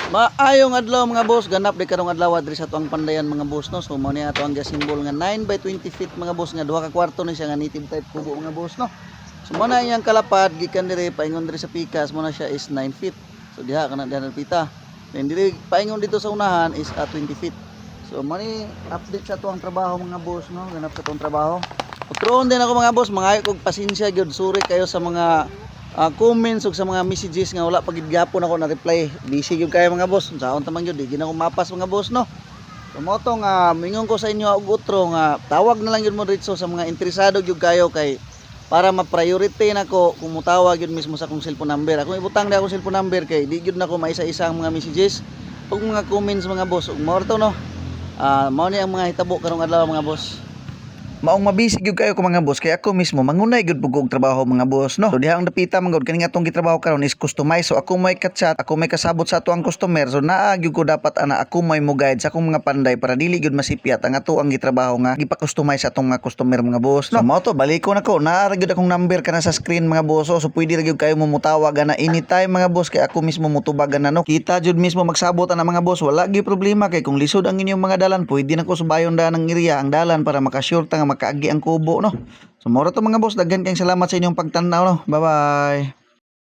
Maayong adlaw mga boss, ganap di karong adlaw diri sa tuang Pandayan mga boss no. So mao ni ato ang symbol nga 9 by 20 feet mga boss nga duha ka kwarto ni siya nga native type kubo mga boss no. So mao na iyang kalapad gikan diri paingon diri sa pikas mo na siya is 9 feet. So diha kana diha pita. Then diri paingon dito sa unahan is 20 feet. So mao ni update sa tuang trabaho mga boss no, ganap sa tuang trabaho. Utroon din ako mga boss, mangayo kog pasensya gyud, sorry kayo sa mga comments ug sa mga messages nga wala pagid gyapon ako na reply. Busy gyud kayo mga boss. Saon ta man gyud di gina ko mapas mga boss no. So mo to nga mingon ko sa inyo og utro nga tawag na lang gyud mo diretso sa mga interesado gyud kayo kay para ma-priority nako kung mutawag gyud mismo sa akong cellphone number. Ako ibutang di akong cellphone number kay di gyud nako maisa-isa ang mga messages ug mga comments mga boss. Ug mo to no. Mao ni ang mga hitabo karong adlaw mga boss. Maong mabisi gyud kayo ko mga boss kay ako mismo mangunay gyud pug og trabaho mga boss no. So diha ang dapita man gyud kani nga atong gitrabaho karon is customize. So ako may ka-chat, ako may kasabot sa ato ang customer. So naa gyud ko dapat ana ako may mo guide sa akong mga panday para dili gyud masipyat ang ato ang gitrabaho nga gipa-customize sa atong mga customer mga boss no. So mao to baliko nako naa ra gyud akong number kana sa screen mga boss. So pwede ra gyud kayo mo mutawag ana anytime mga boss kay ako mismo mutubagan na no. Kita jud mismo magsabot ana mga boss, wala gyud problema kay kung lisod ang inyong mga dalan pwede nako subayon da ng area ang dalan para makasyurta nga makaagi ang kubo no. So mora to mga boss, daghan kayong salamat sa inyong pagtanaw no. Bye bye.